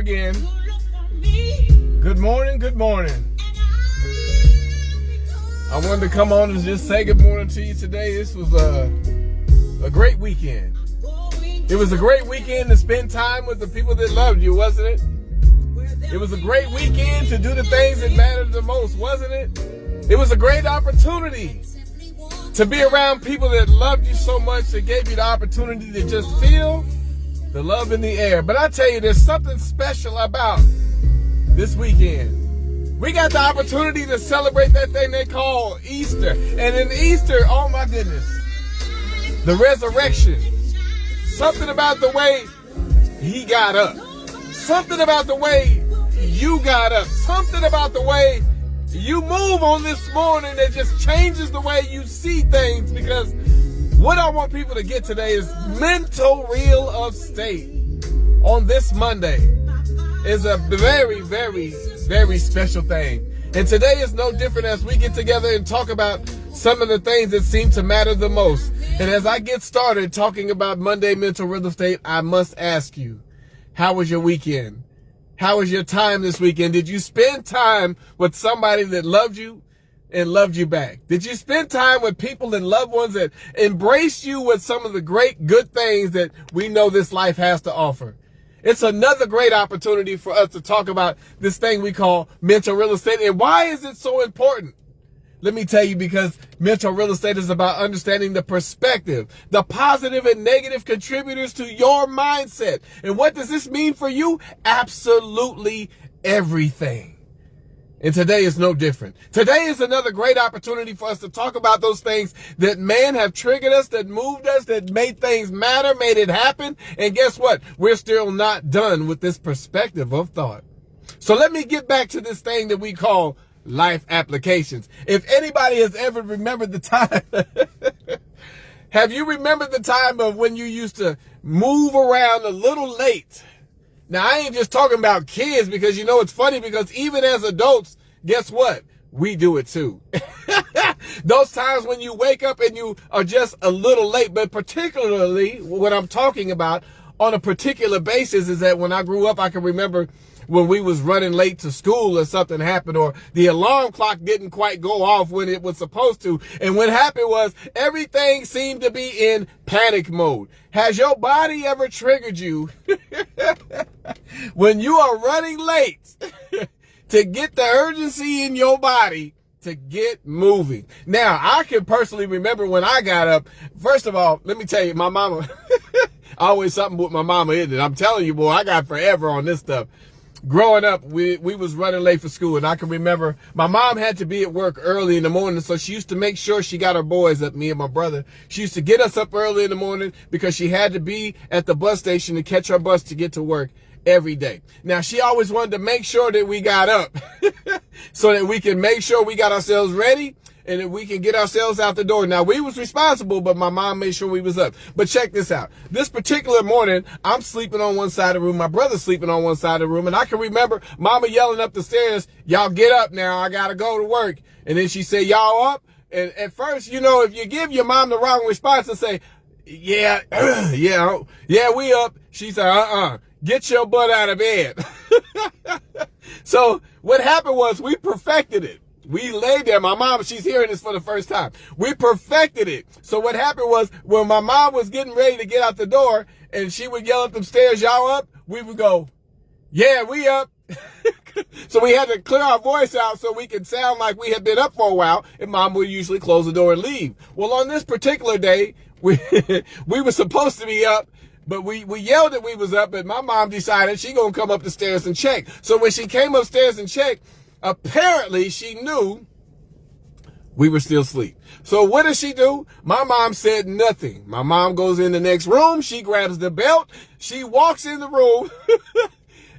again. Good morning, good morning. I wanted to come on and just say good morning to you today. This was a great weekend. It was a great weekend to spend time with the people that loved you, wasn't it? It was a great weekend to do the things that mattered the most, wasn't it? It was a great opportunity to be around people that loved you so much that gave you the opportunity to just feel the love in the air. But I tell you, there's something special about this weekend. We got the opportunity to celebrate that thing they call Easter. And in Easter, oh my goodness, the resurrection. Something about the way he got up. Something about the way you got up. Something about the way you move on this morning that just changes the way you see things. Because what I want people to get today is mental real estate on this Monday is a very, very, very special thing. And today is no different as we get together and talk about some of the things that seem to matter the most. And as I get started talking about Monday mental real estate, I must ask you, how was your weekend? How was your time this weekend? Did you spend time with somebody that loved you and loved you back? Did you spend time with people and loved ones that embraced you with some of the great good things that we know this life has to offer? It's another great opportunity for us to talk about this thing we call mental real estate. And why is it so important? Let me tell you, because mental real estate is about understanding the perspective, the positive and negative contributors to your mindset. And what does this mean for you? Absolutely everything. And today is no different. Today is another great opportunity for us to talk about those things that have triggered us, that moved us, that made things matter, made it happen. And guess what? We're still not done with this perspective of thought. So let me get back to this thing that we call life applications. If anybody has ever remembered the time, have you remembered the time of when you used to move around a little late? Now, I ain't just talking about kids, because you know it's funny, because even as adults, guess what? We do it too. Those times when you wake up and you are just a little late, but particularly what I'm talking about on a particular basis is that when I grew up, I can remember when we was running late to school or something happened, or the alarm clock didn't quite go off when it was supposed to. And what happened was everything seemed to be in panic mode. Has your body ever triggered you when you are running late to get the urgency in your body to get moving? Now, I can personally remember when I got up. First of all, let me tell you, my mama, always something with my mama, isn't it? I'm telling you, boy, I got forever on this stuff. Growing up, we was running late for school, and I can remember my mom had to be at work early in the morning, so she used to make sure she got her boys up, me and my brother. She used to get us up early in the morning because she had to be at the bus station to catch her bus to get to work every day. Now, she always wanted to make sure that we got up so that we can make sure we got ourselves ready and that we can get ourselves out the door. Now, we was responsible, but my mom made sure we was up. But check this out. This particular morning, I'm sleeping on one side of the room. My brother's sleeping on one side of the room. And I can remember mama yelling up the stairs, "Y'all get up now. I got to go to work." And then she said, "Y'all up?" And at first, you know, if you give your mom the wrong response and say, yeah, we up. She said, get your butt out of bed. So what happened was we perfected it. We laid there. My mom, she's hearing this for the first time. We perfected it. So what happened was when my mom was getting ready to get out the door and she would yell up the stairs, "Y'all up?" We would go, "Yeah, we up." So we had to clear our voice out so we could sound like we had been up for a while, and mom would usually close the door and leave. Well, on this particular day, we were supposed to be up, but we yelled that we was up, but my mom decided she gonna come up the stairs and check. So when she came upstairs and checked, apparently she knew we were still asleep. So what does she do? My mom said nothing. My mom goes in the next room. She grabs the belt. She walks in the room.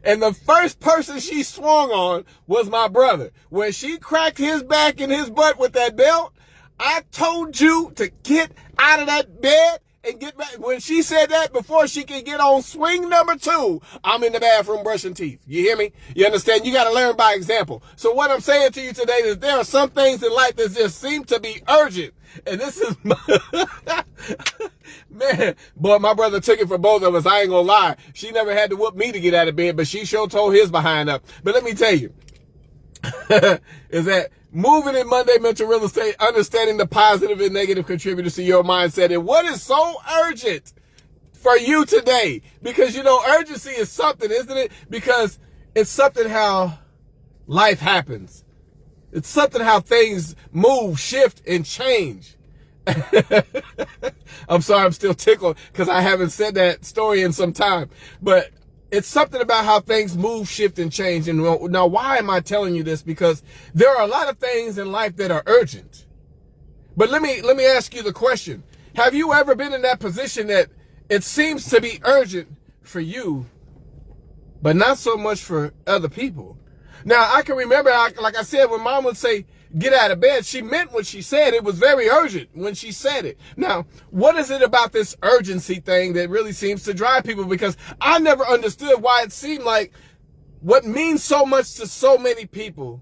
And the first person she swung on was my brother. When she cracked his back and his butt with that belt, I told you to get out of that bed and get back. When she said that, before she could get on swing number 2, I'm in the bathroom brushing teeth. You hear me? You understand? You got to learn by example. So what I'm saying to you today is there are some things in life that just seem to be urgent. And this is, man, Boy, my brother took it for both of us. I ain't gonna lie. She never had to whoop me to get out of bed, but she sure told his behind up. But let me tell you, is that moving in Monday Mental Real Estate, understanding the positive and negative contributors to your mindset, and what is so urgent for you today? Because, you know, urgency is something, isn't it? Because it's something how life happens. It's something how things move, shift, and change. I'm sorry, I'm still tickled because I haven't said that story in some time. But it's something about how things move, shift, and change. And now, why am I telling you this? Because there are a lot of things in life that are urgent. But let me ask you the question. Have you ever been in that position that it seems to be urgent for you, but not so much for other people? Now, I can remember, like I said, when Mom would say, get out of bed, she meant what she said. It was very urgent when she said it. Now, what is it about this urgency thing that really seems to drive people? Because I never understood why it seemed like what means so much to so many people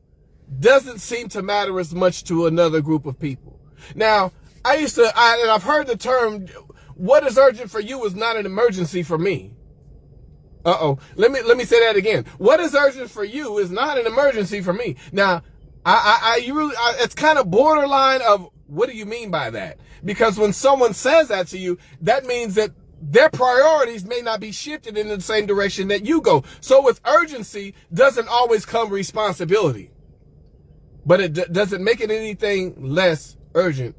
doesn't seem to matter as much to another group of people. Now, and I've heard the term, what is urgent for you is not an emergency for me. Let me say that again. What is urgent for you is not an emergency for me. Now, it's kind of borderline of what do you mean by that? Because when someone says that to you, that means that their priorities may not be shifted in the same direction that you go. So with urgency doesn't always come responsibility, but it doesn't make it anything less urgent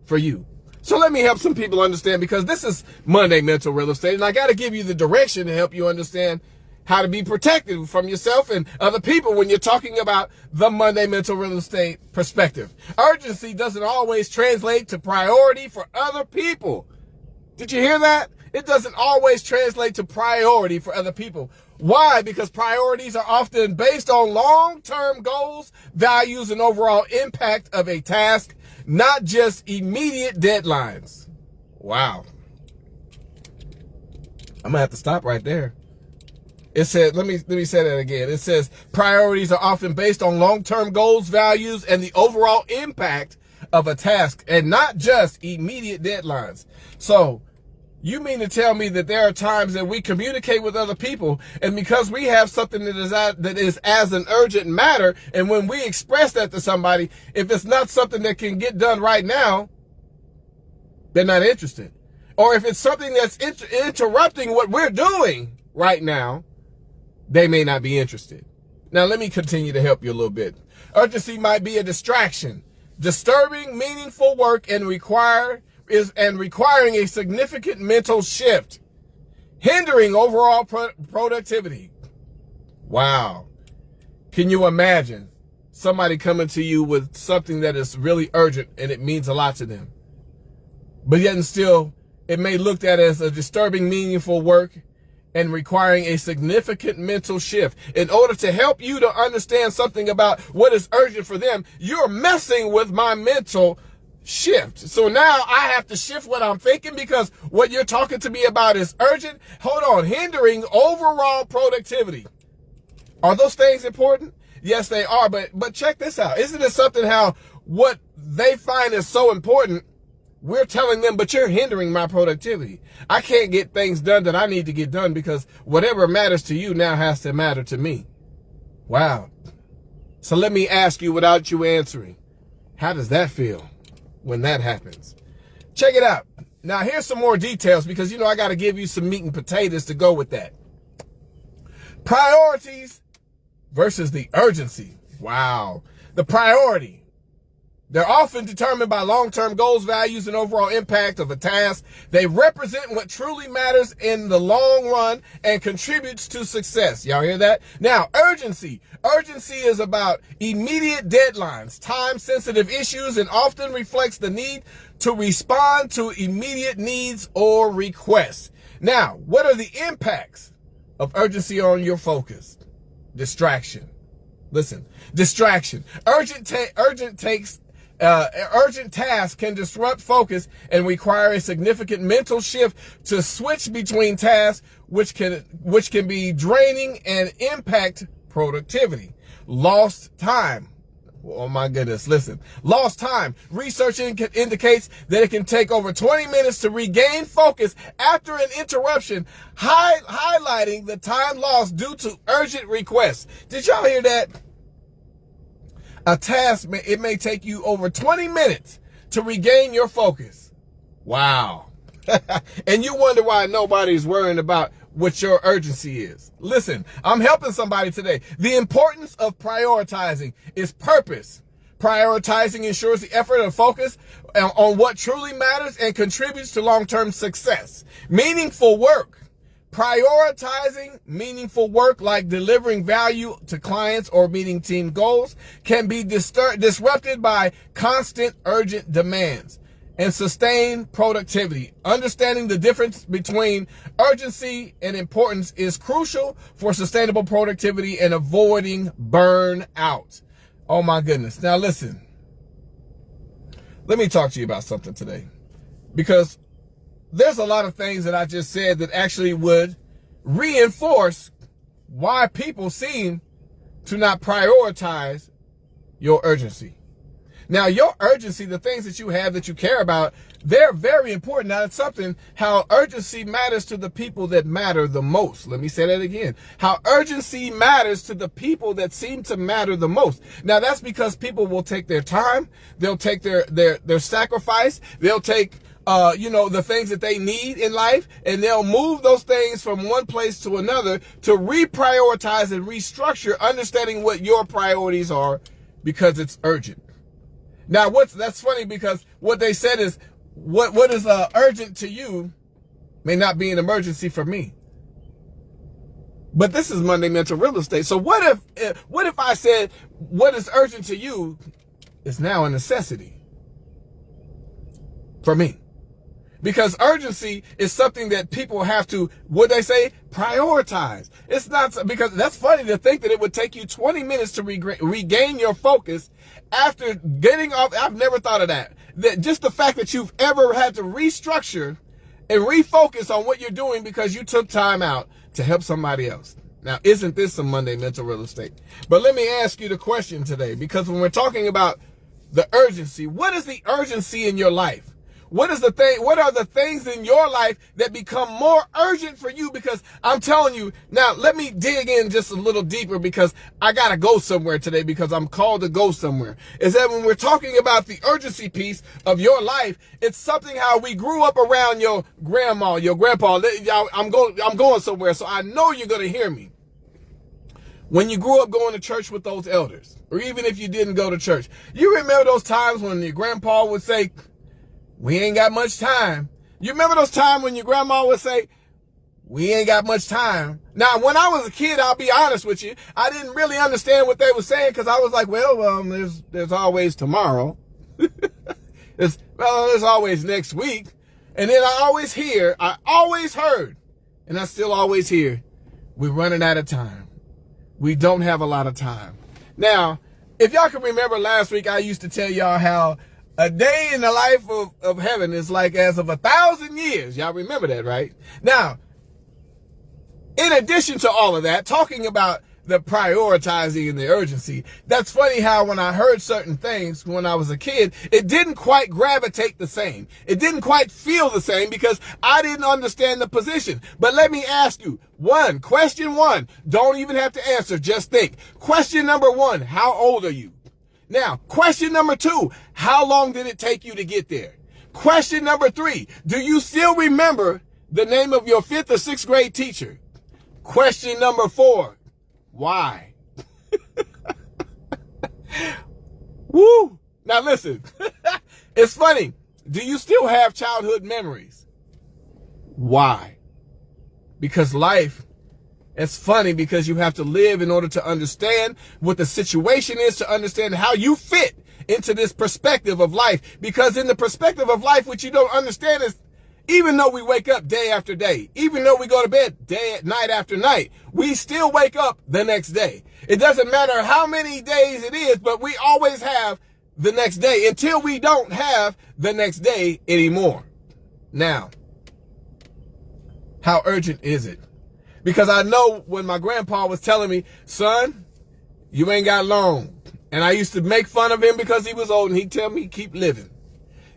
for you. So let me help some people understand, because this is Monday Mental Real Estate, and I got to give you the direction to help you understand how to be protected from yourself and other people when you're talking about the Monday Mental Real Estate perspective. Urgency doesn't always translate to priority for other people. Did you hear that? It doesn't always translate to priority for other people. Why? Because priorities are often based on long-term goals, values, and overall impact of a task, not just immediate deadlines. Wow. I'm gonna have to stop right there. It said, let me say that again. It says priorities are often based on long-term goals, values, and the overall impact of a task, and not just immediate deadlines. So you mean to tell me that there are times that we communicate with other people, and because we have something that is as an urgent matter, and when we express that to somebody, if it's not something that can get done right now, they're not interested. Or if it's something that's interrupting what we're doing right now, they may not be interested. Now, let me continue to help you a little bit. Urgency might be a distraction, disturbing meaningful work and requiring a significant mental shift, hindering overall productivity. Wow. Can you imagine somebody coming to you with something that is really urgent and it means a lot to them, but yet and still it may look at as a disturbing meaningful work and requiring a significant mental shift? In order to help you to understand something about what is urgent for them, you're messing with my mental shift. So now I have to shift what I'm thinking because what you're talking to me about is urgent. Hold on. Hindering overall productivity. Are those things important? Yes, they are. But check this out. Isn't it something how what they find is so important, we're telling them, but you're hindering my productivity. I can't get things done that I need to get done because whatever matters to you now has to matter to me. Wow. So let me ask you without you answering, how does that feel when that happens? Check it out. Now, here's some more details because, you know, I got to give you some meat and potatoes to go with that. Priorities versus the urgency. Wow. The priority. They're often determined by long-term goals, values, and overall impact of a task. They represent what truly matters in the long run and contributes to success. Y'all hear that? Now, urgency. Urgency is about immediate deadlines, time-sensitive issues, and often reflects the need to respond to immediate needs or requests. Now, what are the impacts of urgency on your focus? Distraction. Listen, distraction. Urgent tasks can disrupt focus and require a significant mental shift to switch between tasks, which can be draining and impact productivity. Lost time. Oh my goodness. Listen, lost time. Research indicates that it can take over 20 minutes to regain focus after an interruption, highlighting the time lost due to urgent requests. Did y'all hear that? A task, it may take you over 20 minutes to regain your focus. Wow. And you wonder why nobody's worrying about what your urgency is. Listen, I'm helping somebody today. The importance of prioritizing is purpose. Prioritizing ensures the effort and focus on what truly matters and contributes to long-term success. Meaningful work. Prioritizing meaningful work like delivering value to clients or meeting team goals can be disrupted by constant urgent demands and sustained productivity. Understanding the difference between urgency and importance is crucial for sustainable productivity and avoiding burnout. Oh my goodness. Now listen, let me talk to you about something today, because there's a lot of things that I just said that actually would reinforce why people seem to not prioritize your urgency. Now, your urgency, the things that you have that you care about, they're very important. Now, it's something how urgency matters to the people that matter the most. Let me say that again. How urgency matters to the people that seem to matter the most. Now, that's because people will take their time. They'll take their sacrifice. They'll take the things that they need in life, and they'll move those things from one place to another to reprioritize and restructure, understanding what your priorities are because it's urgent. Now, that's funny, because what they said is what is urgent to you may not be an emergency for me. But this is Monday Mental Real Estate. So what if I said what is urgent to you is now a necessity for me? Because urgency is something that people have to, what they say, prioritize. It's not, because that's funny to think that it would take you 20 minutes to regain your focus after getting off. I've never thought of that. That just the fact that you've ever had to restructure and refocus on what you're doing because you took time out to help somebody else. Now, isn't this some Monday Mental Real Estate? But let me ask you the question today, because when we're talking about the urgency, what is the urgency in your life? What are the things in your life that become more urgent for you? Because I'm telling you, now let me dig in just a little deeper, because I got to go somewhere today, because I'm called to go somewhere. Is that when we're talking about the urgency piece of your life, it's something how we grew up around your grandma, your grandpa. I'm going somewhere, so I know you're going to hear me. When you grew up going to church with those elders, or even if you didn't go to church, you remember those times when your grandpa would say, "We ain't got much time." You remember those times when your grandma would say, "We ain't got much time"? Now, when I was a kid, I'll be honest with you, I didn't really understand what they were saying, because I was like, well, there's always tomorrow. there's always next week. And then I always heard, and I still always hear, we're running out of time. We don't have a lot of time. Now, if y'all can remember last week, I used to tell y'all how a day in the life of heaven is like as of 1,000 years. Y'all remember that, right? Now, in addition to all of that, talking about the prioritizing and the urgency, that's funny how when I heard certain things when I was a kid, it didn't quite gravitate the same. It didn't quite feel the same, because I didn't understand the position. But let me ask you, question one, don't even have to answer, just think. Question number one, how old are you? Now, question number two, how long did it take you to get there? Question number three, do you still remember the name of your 5th or 6th grade teacher? Question number four, why? Woo! Now listen, it's funny. Do you still have childhood memories? Why? Because life, it's funny, because you have to live in order to understand what the situation is, to understand how you fit into this perspective of life. Because in the perspective of life, what you don't understand is, even though we wake up day after day, even though we go to bed night after night, we still wake up the next day. It doesn't matter how many days it is, but we always have the next day until we don't have the next day anymore. Now, how urgent is it? Because I know when my grandpa was telling me, "Son, you ain't got long. And I used to make fun of him because he was old, and he'd tell me, keep living.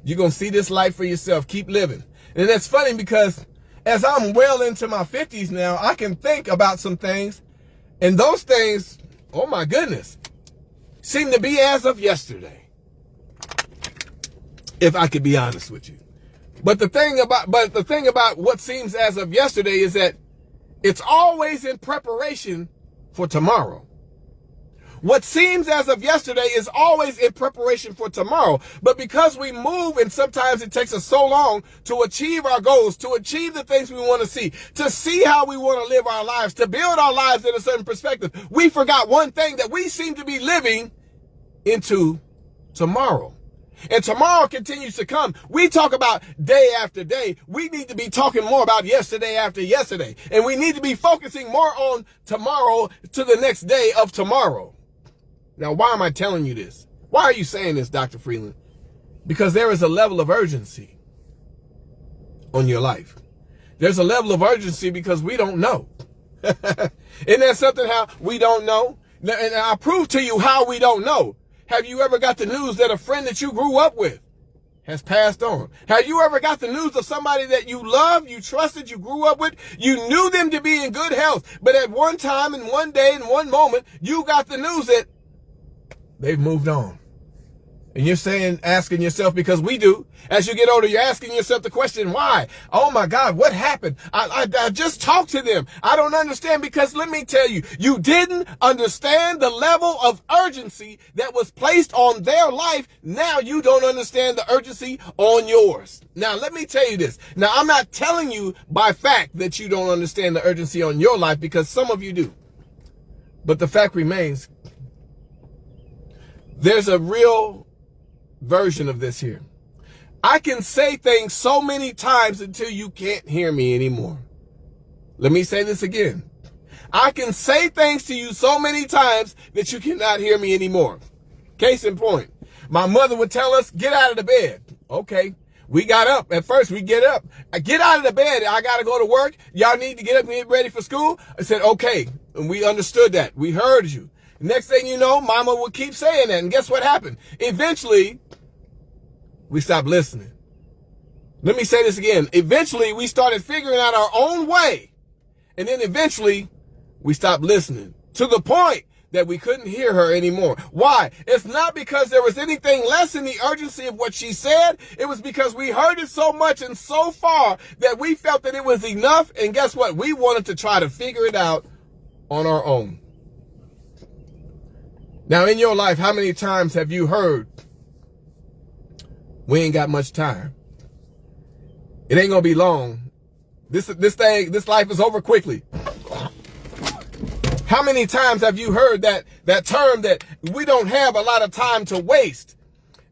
You're going to see this life for yourself. Keep living. And that's funny because as I'm well into my 50s now, I can think about some things. And those things, oh my goodness, seem to be as of yesterday. If I could be honest with you. But the thing about what seems as of yesterday is that it's always in preparation for tomorrow. What seems as of yesterday is always in preparation for tomorrow. But because we move, and sometimes it takes us so long to achieve our goals, to achieve the things we want to see how we want to live our lives, to build our lives in a certain perspective, we forgot one thing, that we seem to be living into tomorrow. And tomorrow continues to come. We talk about day after day. We need to be talking more about yesterday after yesterday. And we need to be focusing more on tomorrow to the next day of tomorrow. Now, why am I telling you this? Why are you saying this, Dr. Freeland? Because there is a level of urgency on your life. There's a level of urgency because we don't know. Isn't that something, how we don't know? And I'll prove to you how we don't know. Have you ever got the news that a friend that you grew up with has passed on? Have you ever got the news of somebody that you loved, you trusted, you grew up with? You knew them to be in good health, but at one time and one day and one moment, you got the news that they've moved on. And you're asking yourself, because we do, as you get older, you're asking yourself the question, why? Oh my God, what happened? I just talked to them. I don't understand, because let me tell you, you didn't understand the level of urgency that was placed on their life. Now you don't understand the urgency on yours. Now, let me tell you this. Now, I'm not telling you by fact that you don't understand the urgency on your life, because some of you do. But the fact remains, there's a real version of this here. I can say things so many times until you can't hear me anymore. Let me say this again. I can say things to you so many times that you cannot hear me anymore. Case in point, my mother would tell us, get out of the bed. Okay. We got up. At first, we get up. I get out of the bed. I got to go to work. Y'all need to get up and get ready for school. I said, okay. And we understood that. We heard you. Next thing you know, mama would keep saying that. And guess what happened? Eventually, we stopped listening. Let me say this again. Eventually, we started figuring out our own way. And then eventually, we stopped listening to the point that we couldn't hear her anymore. Why? It's not because there was anything less in the urgency of what she said. It was because we heard it so much and so far that we felt that it was enough. And guess what? We wanted to try to figure it out on our own. Now, in your life, how many times have you heard, we ain't got much time? It ain't gonna be long. This life is over quickly. How many times have you heard that term that we don't have a lot of time to waste?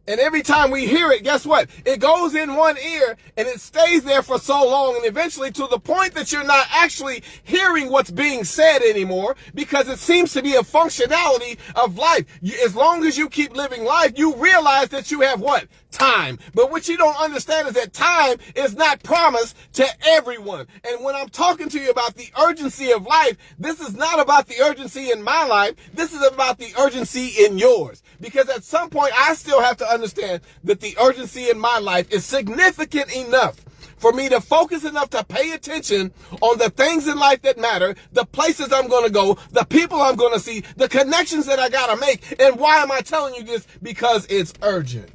And every time we hear it, guess what? It goes in one ear and it stays there for so long, and eventually to the point that you're not actually hearing what's being said anymore, because it seems to be a functionality of life. As long as you keep living life, you realize that you have what? Time. But what you don't understand is that time is not promised to everyone. And when I'm talking to you about the urgency of life, this is not about the urgency in my life. This is about the urgency in yours. Because at some point, I still have to understand that the urgency in my life is significant enough for me to focus enough to pay attention on the things in life that matter, the places I'm going to go, the people I'm going to see, the connections that I got to make. And why am I telling you this? Because it's urgent.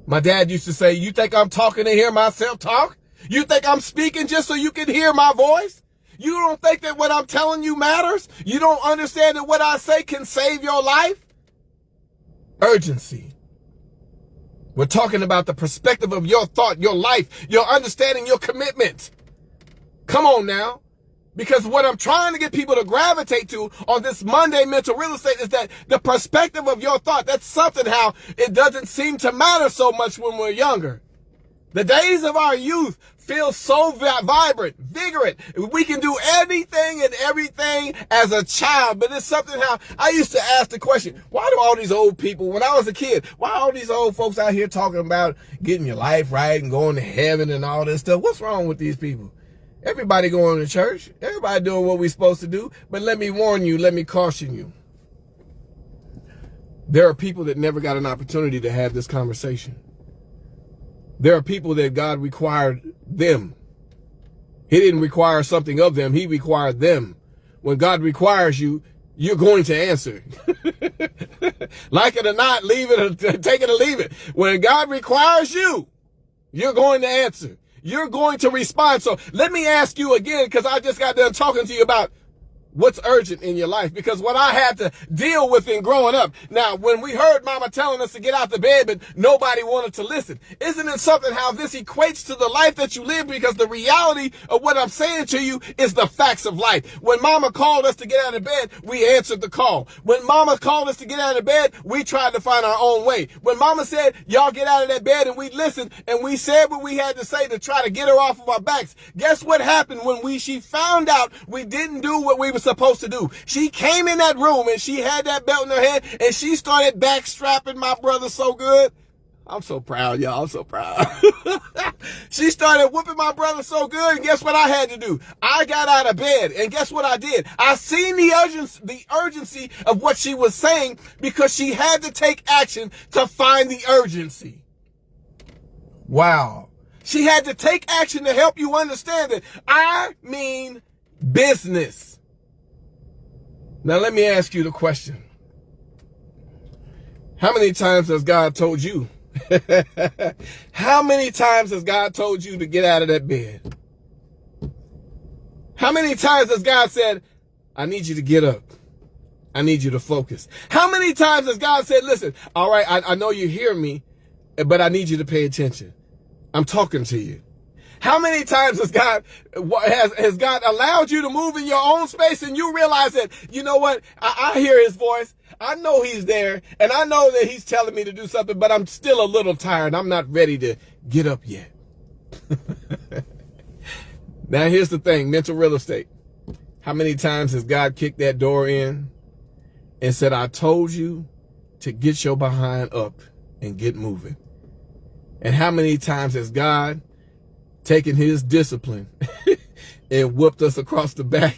My dad used to say, you think I'm talking to hear myself talk? You think I'm speaking just so you can hear my voice? You don't think that what I'm telling you matters? You don't understand that what I say can save your life? Urgency. We're talking about the perspective of your thought, your life, your understanding, your commitment. Come on now. Because what I'm trying to get people to gravitate to on this Monday Mental Real Estate is that the perspective of your thought, that's something how it doesn't seem to matter so much when we're younger. The days of our youth feel so vibrant, vigorous. We can do anything and everything as a child, but it's something how I used to ask the question, why do all these old people, when I was a kid, why all these old folks out here talking about getting your life right and going to heaven and all this stuff? What's wrong with these people? Everybody going to church. Everybody doing what we're supposed to do. But let me warn you, let me caution you. There are people that never got an opportunity to have this conversation. There are people that God required them. He didn't require something of them. He required them. When God requires you, you're going to answer. Like it or not, leave it or take it or leave it. When God requires you, you're going to answer. You're going to respond. So let me ask you again, because I just got done talking to you about what's urgent in your life, because what I had to deal with in growing up. Now, when we heard mama telling us to get out the bed, but nobody wanted to listen, isn't it something how this equates to the life that you live? Because the reality of what I'm saying to you is the facts of life. When mama called us to get out of bed, we answered the call. When mama called us to get out of bed, we tried to find our own way. When mama said, y'all get out of that bed, and we listened and we said what we had to say to try to get her off of our backs, guess what happened when she found out we didn't do what we were supposed to do? She came in that room and she had that belt in her hand and she started backstrapping my brother so good. I'm so proud, y'all. I'm so proud. She started whooping my brother so good, and guess what I had to do? I got out of bed, and guess what I did? I seen the urgency of what she was saying, because she had to take action to find the urgency. Wow. She had to take action to help you understand it. I mean business. Now let me ask you the question. How many times has God told you? How many times has God told you to get out of that bed? How many times has God said, I need you to get up. I need you to focus. How many times has God said, listen, all right, I know you hear me, but I need you to pay attention. I'm talking to you. How many times has God allowed you to move in your own space and you realize that, you know what, I hear his voice. I know he's there, and I know that he's telling me to do something, but I'm still a little tired. I'm not ready to get up yet. Now, here's the thing, mental real estate. How many times has God kicked that door in and said, I told you to get your behind up and get moving? And how many times has God taken his discipline and whooped us across the back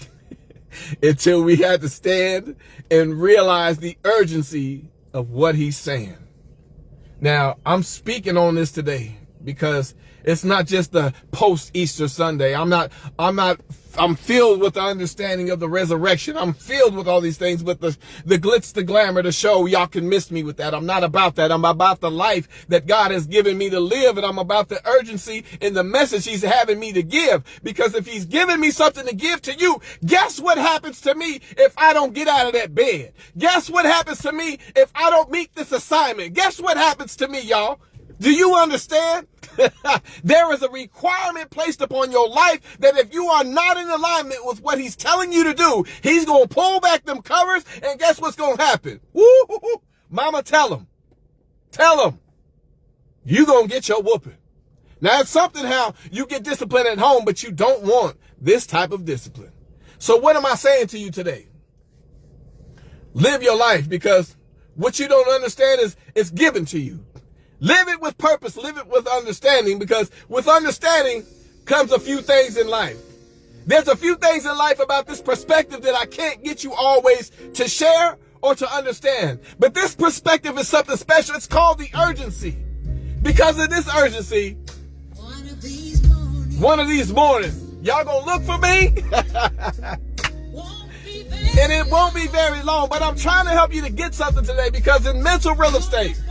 until we had to stand and realize the urgency of what he's saying? Now, I'm speaking on this today because it's not just the post-Easter Sunday. I'm filled with the understanding of the resurrection. I'm filled with all these things, but the glitz, the glamour, the show, y'all can miss me with that. I'm not about that. I'm about the life that God has given me to live, and I'm about the urgency in the message he's having me to give. Because if he's giving me something to give to you, guess what happens to me if I don't get out of that bed? Guess what happens to me if I don't meet this assignment? Guess what happens to me, y'all? Do you understand? There is a requirement placed upon your life that if you are not in alignment with what he's telling you to do, he's going to pull back them covers, and guess what's going to happen? Woo-hoo-hoo. Mama, tell him. Tell him. You're going to get your whooping. Now, it's something how you get discipline at home, but you don't want this type of discipline. So what am I saying to you today? Live your life, because what you don't understand is it's given to you. Live it with purpose. Live it with understanding, because with understanding comes a few things in life. There's a few things in life about this perspective that I can't get you always to share or to understand. But this perspective is something special. It's called the urgency. Because of this urgency, one of these mornings, y'all gonna look for me? And it won't be very long, but I'm trying to help you to get something today, because in mental real estate,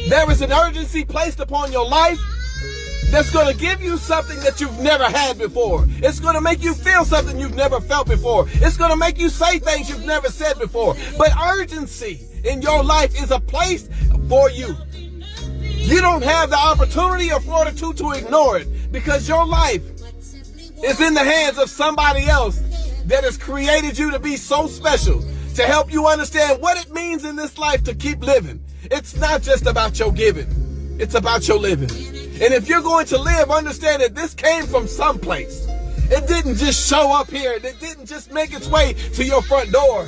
there is an urgency placed upon your life that's going to give you something that you've never had before. It's going to make you feel something you've never felt before. It's going to make you say things you've never said before. But urgency in your life is a place for you. You don't have the opportunity or fortitude to ignore it, because your life is in the hands of somebody else that has created you to be so special, to help you understand what it means in this life to keep living. It's not just about your giving. It's about your living. And if you're going to live, understand that this came from someplace. It didn't just show up here. It didn't just make its way to your front door.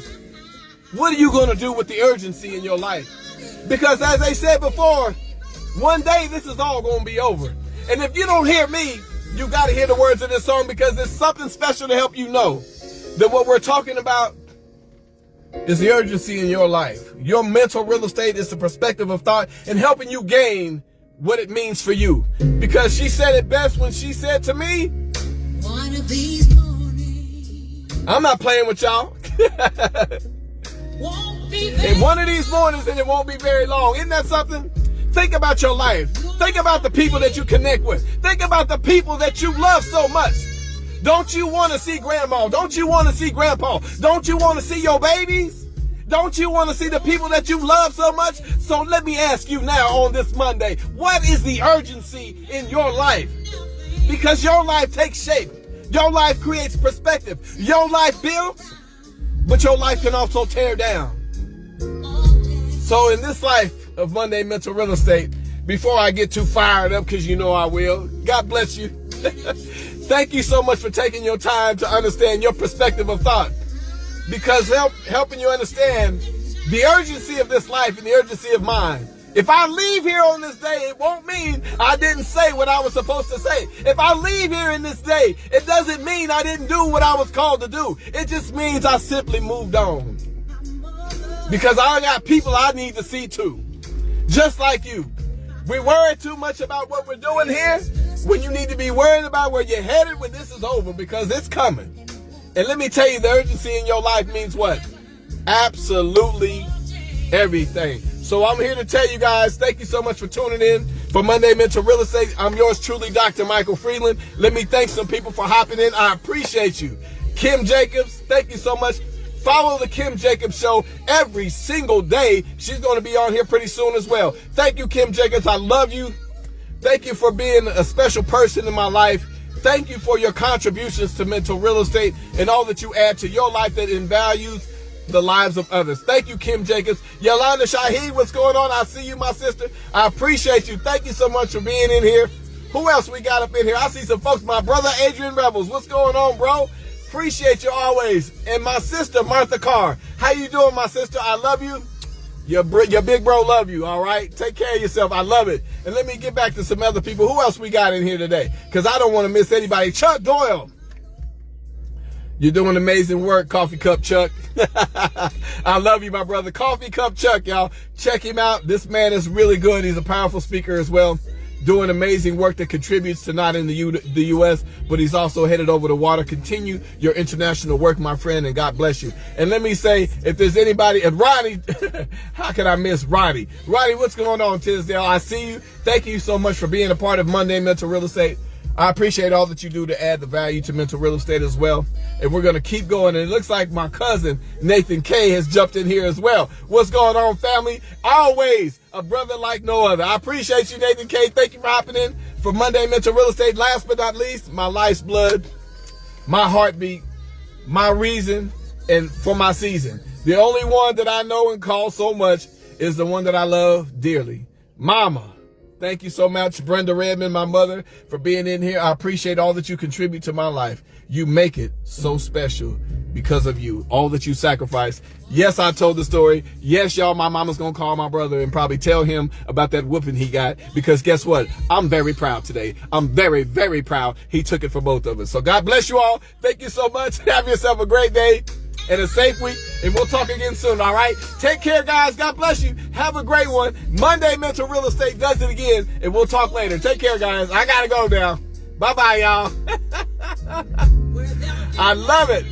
What are you going to do with the urgency in your life? Because as I said before, one day this is all going to be over. And if you don't hear me, you got to hear the words of this song, because there's something special to help you know that what we're talking about is the urgency in your life. Your mental real estate is the perspective of thought and helping you gain what it means for you. Because she said it best when she said to me, one of these mornings, I'm not playing with y'all. In one of these mornings, and it won't be very long. Isn't that something? Think about your life. Think about the people that you connect with. Think about the people that you love so much. Don't you want to see grandma? Don't you want to see grandpa? Don't you want to see your babies? Don't you want to see the people that you love so much? So let me ask you now on this Monday, what is the urgency in your life? Because your life takes shape. Your life creates perspective. Your life builds, but your life can also tear down. So in this life of Monday Mental Real Estate, before I get too fired up, because you know I will, God bless you. Thank you so much for taking your time to understand your perspective of thought. Because helping you understand the urgency of this life and the urgency of mine. If I leave here on this day, it won't mean I didn't say what I was supposed to say. If I leave here in this day, it doesn't mean I didn't do what I was called to do. It just means I simply moved on. Because I got people I need to see too. Just like you. We worry too much about what we're doing here when you need to be worried about where you're headed when this is over, because it's coming. And let me tell you, the urgency in your life means what? Absolutely everything. So I'm here to tell you guys, thank you so much for tuning in for Monday Mental Real Estate. I'm yours truly, Dr. Michael Freeland. Let me thank some people for hopping in. I appreciate you. Kim Jacobs, thank you so much. Follow the Kim Jacobs Show every single day. She's going to be on here pretty soon as well. Thank you, Kim Jacobs. I love you. Thank you for being a special person in my life. Thank you for your contributions to mental real estate and all that you add to your life that values the lives of others. Thank you, Kim Jacobs. Yolanda Shaheed, what's going on? I see you, my sister. I appreciate you. Thank you so much for being in here. Who else we got up in here? I see some folks. My brother, Adrian Rebels. What's going on, bro? Appreciate you always. And my sister, Martha Carr. How you doing, my sister? I love you. Your big bro love you, all right? Take care of yourself. I love it. And let me get back to some other people. Who else we got in here today? Because I don't want to miss anybody. Chuck Doyle. You're doing amazing work, Coffee Cup Chuck. I love you, my brother. Coffee Cup Chuck, y'all. Check him out. This man is really good. He's a powerful speaker as well. Doing amazing work that contributes to not in the U.S., but he's also headed over the water. Continue your international work, my friend, and God bless you. And let me say, if there's anybody, and Ronnie, how can I miss Ronnie? Ronnie, what's going on, Tisdale? I see you. Thank you so much for being a part of Monday Mental Real Estate. I appreciate all that you do to add the value to mental real estate as well. And we're going to keep going. And it looks like my cousin, Nathan K, has jumped in here as well. What's going on, family? Always a brother like no other. I appreciate you, Nathan K. Thank you for hopping in for Monday Mental Real Estate. Last but not least, my life's blood, my heartbeat, my reason, and for my season. The only one that I know and call so much is the one that I love dearly, Mama. Thank you so much, Brenda Redmond, my mother, for being in here. I appreciate all that you contribute to my life. You make it so special because of you, all that you sacrifice. Yes, I told the story. Yes, y'all, my mama's going to call my brother and probably tell him about that whooping he got, because guess what? I'm very proud today. I'm very, very proud he took it for both of us. So God bless you all. Thank you so much. Have yourself a great day and a safe week, and we'll talk again soon, all right? Take care, guys. God bless you. Have a great one. Monday Mental Real Estate does it again, and we'll talk later. Take care, guys. I got to go now. Bye-bye, y'all. I love it.